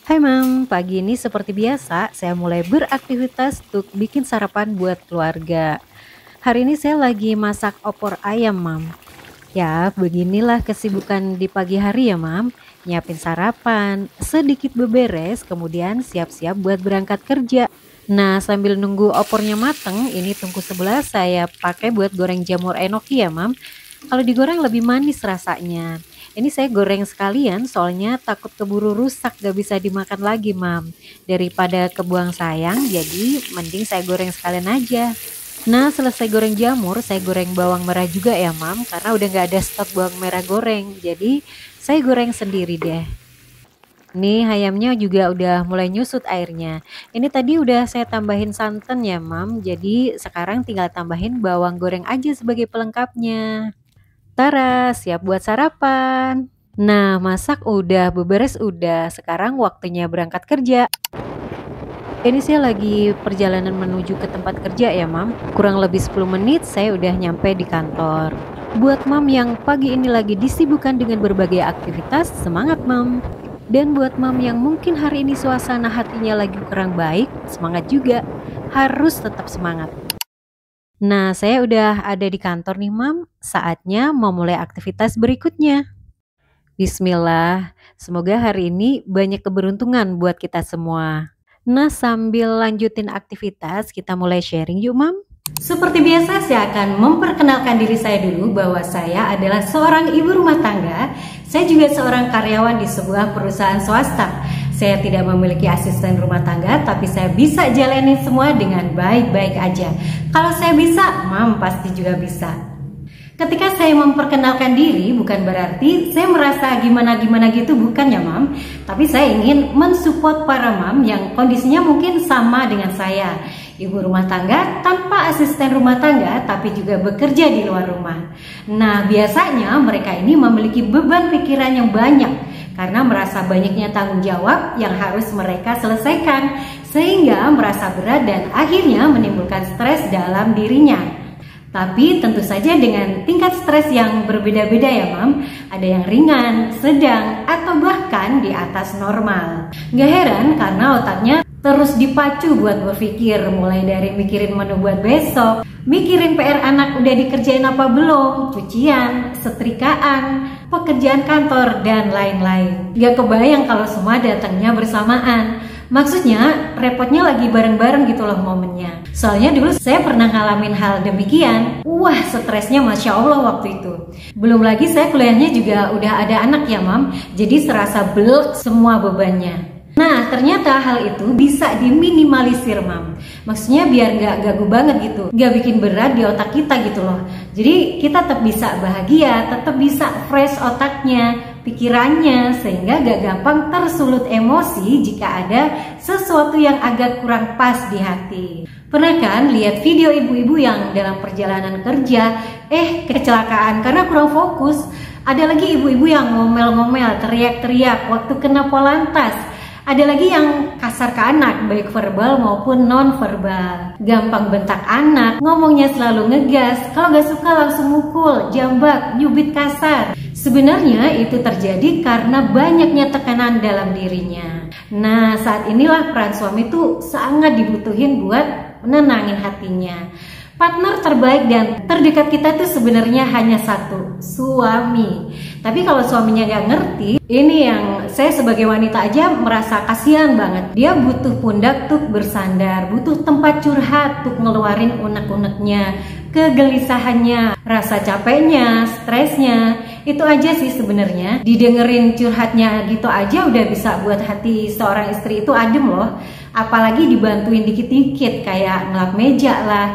Hai Mam, pagi ini seperti biasa saya mulai beraktivitas untuk bikin sarapan buat keluarga. Hari ini saya lagi masak opor ayam Mam. Ya beginilah kesibukan di pagi hari ya Mam. Nyiapin sarapan, sedikit beberes, kemudian siap-siap buat berangkat kerja. Nah sambil nunggu opornya mateng, ini tungku sebelah saya pakai buat goreng jamur enoki ya Mam. Kalau digoreng lebih manis rasanya. Ini saya goreng sekalian soalnya takut keburu rusak gak bisa dimakan lagi Mam. Daripada kebuang sayang jadi mending saya goreng sekalian aja. Nah selesai goreng jamur saya goreng bawang merah juga ya Mam. Karena udah gak ada stok bawang merah goreng. Jadi saya goreng sendiri deh. Nih ayamnya juga udah mulai nyusut airnya. Ini tadi udah saya tambahin santan ya Mam. Jadi sekarang tinggal tambahin bawang goreng aja sebagai pelengkapnya. Tara, siap buat sarapan. Nah, masak udah, beberes udah. Sekarang waktunya berangkat kerja. Ini saya lagi perjalanan menuju ke tempat kerja ya, Mam. Kurang lebih 10 menit saya udah nyampe di kantor. Buat Mam yang pagi ini lagi disibukkan dengan berbagai aktivitas, semangat Mam. Dan buat Mam yang mungkin hari ini suasana hatinya lagi kurang baik, semangat juga. Harus tetap semangat. Nah, saya udah ada di kantor nih, Mam. Saatnya memulai aktivitas berikutnya. Bismillah, semoga hari ini banyak keberuntungan buat kita semua. Nah, sambil lanjutin aktivitas, kita mulai sharing yuk, Mam. Seperti biasa, saya akan memperkenalkan diri saya dulu bahwa saya adalah seorang ibu rumah tangga. Saya juga seorang karyawan di sebuah perusahaan swasta. Saya tidak memiliki asisten rumah tangga, tapi saya bisa jalanin semua dengan baik-baik aja. Kalau saya bisa, Mam pasti juga bisa. Ketika saya memperkenalkan diri, bukan berarti saya merasa gimana-gimana gitu, bukan ya Mam. Tapi saya ingin mensupport para Mam yang kondisinya mungkin sama dengan saya. Ibu rumah tangga tanpa asisten rumah tangga, tapi juga bekerja di luar rumah. Nah, biasanya mereka ini memiliki beban pikiran yang banyak karena merasa banyaknya tanggung jawab yang harus mereka selesaikan, sehingga merasa berat dan akhirnya menimbulkan stres dalam dirinya. Tapi tentu saja dengan tingkat stres yang berbeda-beda ya Mam. Ada yang ringan, sedang, atau bahkan di atas normal. Gak heran karena otaknya terus dipacu buat berpikir, mulai dari mikirin menu buat besok, mikirin PR anak udah dikerjain apa belum, cucian, setrikaan, pekerjaan kantor, dan lain-lain. Gak kebayang kalau semua datangnya bersamaan. Maksudnya repotnya lagi bareng-bareng gitu loh momennya. Soalnya dulu saya pernah ngalamin hal demikian. Wah, stresnya Masya Allah waktu itu. Belum lagi saya kuliahnya juga udah ada anak ya Mam. Jadi serasa belek semua bebannya. Nah, ternyata hal itu bisa diminimalisir Mam. Maksudnya biar gak gagu banget gitu, gak bikin berat di otak kita gitu loh. Jadi kita tetap bisa bahagia, tetap bisa fresh otaknya, pikirannya, sehingga gak gampang tersulut emosi jika ada sesuatu yang agak kurang pas di hati. Pernah kan lihat video ibu-ibu yang dalam perjalanan kerja kecelakaan karena kurang fokus? Ada lagi ibu-ibu yang ngomel-ngomel, teriak-teriak waktu kena polantas. Ada lagi yang kasar ke anak, baik verbal maupun non-verbal. Gampang bentak anak, ngomongnya selalu ngegas, kalau gak suka langsung mukul, jambak, nyubit kasar. Sebenarnya itu terjadi karena banyaknya tekanan dalam dirinya. Nah, saat inilah peran suami itu sangat dibutuhin buat menenangin hatinya. Partner terbaik dan terdekat kita itu sebenarnya hanya satu, suami. Tapi kalau suaminya gak ngerti, ini yang saya sebagai wanita aja merasa kasihan banget. Dia butuh pundak tuh bersandar, butuh tempat curhat tuh ngeluarin unek-uneknya, kegelisahannya, rasa capeknya, stresnya. Itu aja sih sebenarnya. Didengerin curhatnya gitu aja udah bisa buat hati seorang istri itu adem loh. Apalagi dibantuin dikit-dikit kayak ngelap meja lah,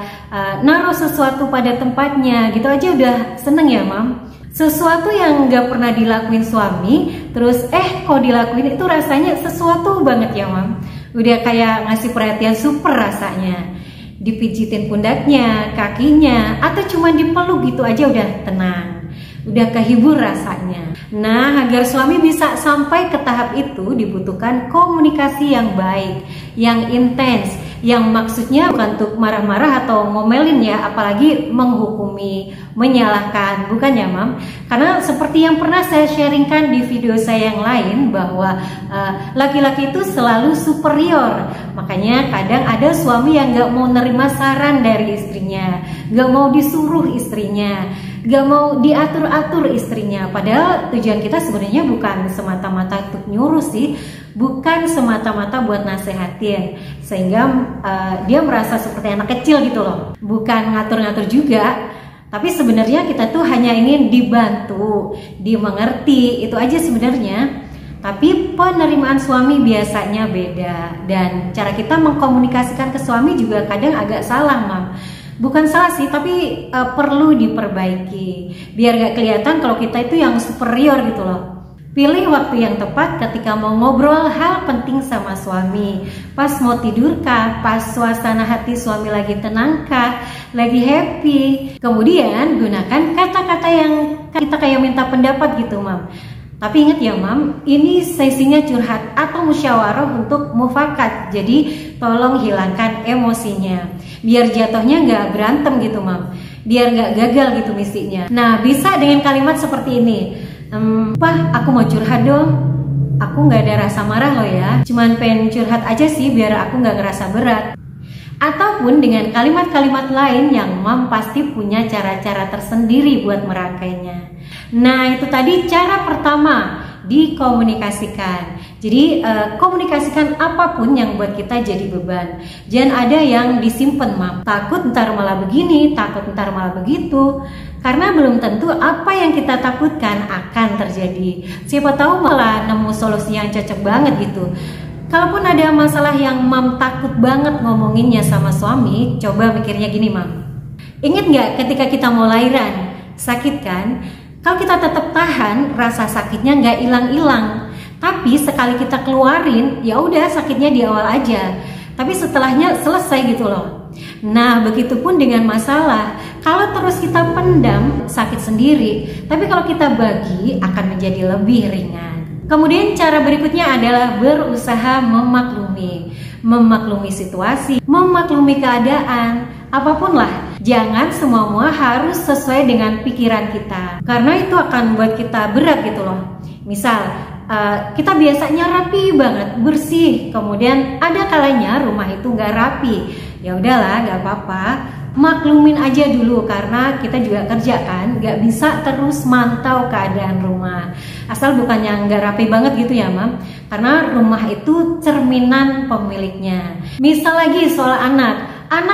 naruh sesuatu pada tempatnya gitu aja udah seneng ya Mam. Sesuatu yang gak pernah dilakuin suami, terus kok dilakuin itu rasanya sesuatu banget ya Mam. Udah kayak ngasih perhatian super rasanya. Dipijitin pundaknya, kakinya, atau cuma dipeluk gitu aja udah tenang. udah kehibur rasanya. Nah, agar suami bisa sampai ke tahap itu dibutuhkan komunikasi yang baik, yang intens, yang maksudnya bukan untuk marah-marah atau ngomelin ya, apalagi menghukumi, menyalahkan, bukan ya Mam? Karena seperti yang pernah saya sharingkan di video saya yang lain bahwa laki-laki itu selalu superior. Makanya kadang ada suami yang gak mau nerima saran dari istrinya, gak mau disuruh istrinya, gak mau diatur-atur istrinya. Padahal tujuan kita sebenarnya bukan semata-mata untuk nyuruh sih, bukan semata-mata buat nasehatin sehingga dia merasa seperti anak kecil gitu loh, bukan ngatur-ngatur juga. Tapi sebenarnya kita tuh hanya ingin dibantu, dimengerti, itu aja sebenarnya. Tapi penerimaan suami biasanya beda, dan cara kita mengkomunikasikan ke suami juga kadang agak salah Mam. Bukan salah sih, tapi perlu diperbaiki biar gak kelihatan kalau kita itu yang superior gitu loh. Pilih waktu yang tepat ketika mau ngobrol hal penting sama suami. Pas mau tidur kah? Pas suasana hati suami lagi tenang kah? Lagi happy? Kemudian gunakan kata-kata yang kita kayak minta pendapat gitu Mam. Tapi ingat ya Mam, ini sesinya curhat atau musyawarah untuk mufakat. Jadi tolong hilangkan emosinya, biar jatuhnya nggak berantem gitu Mam, biar nggak gagal gitu misinya. Nah, bisa dengan kalimat seperti ini. Pak, aku mau curhat dong. Aku nggak ada rasa marah loh ya, cuman pengen curhat aja sih biar aku nggak ngerasa berat. Ataupun dengan kalimat-kalimat lain yang Mam pasti punya cara-cara tersendiri buat merangkainya. Nah, itu tadi cara pertama, dikomunikasikan. Jadi komunikasikan apapun yang buat kita jadi beban. Jangan ada yang disimpan Mam, takut ntar malah begini, takut ntar malah begitu. Karena belum tentu apa yang kita takutkan akan terjadi. Siapa tahu malah nemu solusi yang cocok banget gitu. Kalaupun ada masalah yang Mam takut banget ngomonginnya sama suami, coba mikirnya gini Mam. Ingat nggak ketika kita mau lahiran, sakit kan? Kalau kita tetap tahan, rasa sakitnya nggak hilang-hilang. Tapi sekali kita keluarin, ya udah sakitnya di awal aja. Tapi setelahnya selesai gitu loh. Nah, begitupun dengan masalah. Kalau terus kita pendam, sakit sendiri. Tapi kalau kita bagi, akan menjadi lebih ringan. Kemudian cara berikutnya adalah berusaha memaklumi situasi, memaklumi keadaan, apapun lah. Jangan semua harus sesuai dengan pikiran kita, karena itu akan buat kita berat gitu loh. Misal kita biasanya rapi banget, bersih, kemudian ada kalanya rumah itu nggak rapi. Ya udahlah, nggak apa-apa, maklumin aja dulu karena kita juga kerja kan, nggak bisa terus mantau keadaan rumah. Asal bukan yang nggak rapi banget gitu ya Mam, karena rumah itu cerminan pemiliknya. Misal lagi soal anak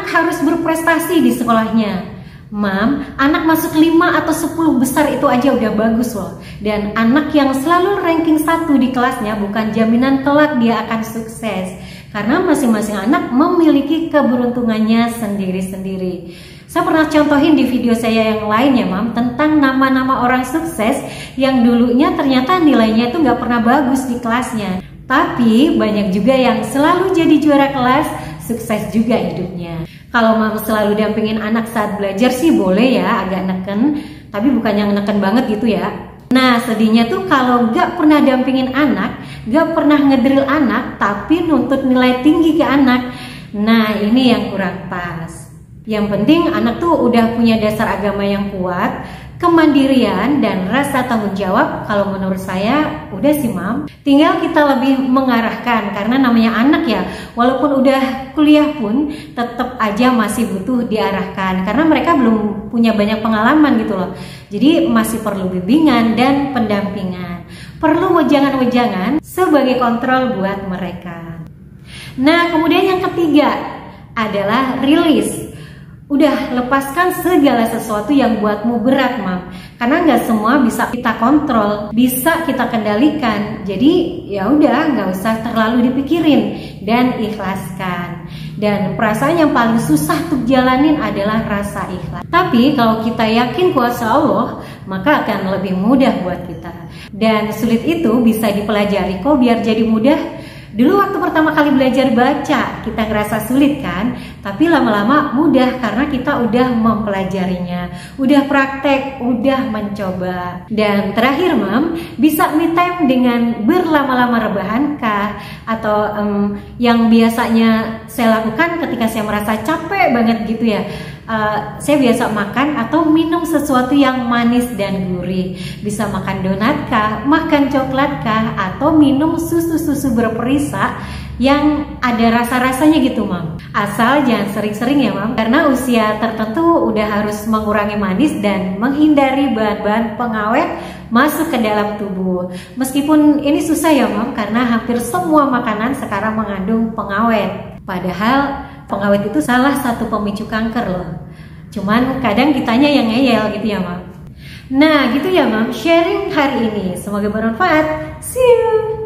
harus berprestasi di sekolahnya. Mam, anak masuk 5 atau 10 besar itu aja udah bagus loh. Dan anak yang selalu ranking 1 di kelasnya bukan jaminan kelak dia akan sukses. Karena masing-masing anak memiliki keberuntungannya sendiri-sendiri. Saya pernah contohin di video saya yang lain ya Mam, tentang nama-nama orang sukses yang dulunya ternyata nilainya itu nggak pernah bagus di kelasnya. Tapi banyak juga yang selalu jadi juara kelas, sukses juga hidupnya. Kalau Mam selalu dampingin anak saat belajar sih boleh ya, agak neken, tapi bukan yang neken banget gitu ya. Nah, sedihnya tuh kalau gak pernah dampingin anak, gak pernah ngedrill anak, tapi nuntut nilai tinggi ke anak. Nah, ini yang kurang pas. Yang penting anak tuh udah punya dasar agama yang kuat, kemandirian dan rasa tanggung jawab. Kalau menurut saya udah sih Mam, tinggal kita lebih mengarahkan, karena namanya anak ya, walaupun udah kuliah pun tetap aja masih butuh diarahkan karena mereka belum punya banyak pengalaman gitu loh. Jadi masih perlu bimbingan dan pendampingan, perlu wejangan-wejangan sebagai kontrol buat mereka. Nah, kemudian yang ketiga adalah rilis. Udah, lepaskan segala sesuatu yang buatmu berat Mam, karena nggak semua bisa kita kontrol, bisa kita kendalikan. Jadi ya udah, nggak usah terlalu dipikirin dan ikhlaskan. Dan perasaan yang paling susah untuk jalanin adalah rasa ikhlas. Tapi kalau kita yakin kuasa Allah, maka akan lebih mudah buat kita. Dan sulit itu bisa dipelajari kok biar jadi mudah. Dulu waktu pertama kali belajar baca, kita ngerasa sulit kan? Tapi lama-lama mudah karena kita udah mempelajarinya, udah praktek, udah mencoba. Dan terakhir Mam, bisa me time dengan berlama-lama rebahan kah? Atau yang biasanya saya lakukan ketika saya merasa capek banget gitu ya, saya biasa makan atau minum sesuatu yang manis dan gurih. Bisa makan donat kah, makan coklat kah, atau minum susu-susu berperisa yang ada rasa-rasanya gitu Mam. Asal jangan sering-sering ya Mam, karena usia tertentu udah harus mengurangi manis dan menghindari bahan-bahan pengawet masuk ke dalam tubuh. Meskipun ini susah ya Mam, karena hampir semua makanan sekarang mengandung pengawet. Padahal pengawet itu salah satu pemicu kanker loh. Cuman kadang kitanya yang ngeyel gitu ya Mam. Nah gitu ya Mam, sharing hari ini. Semoga bermanfaat. See you!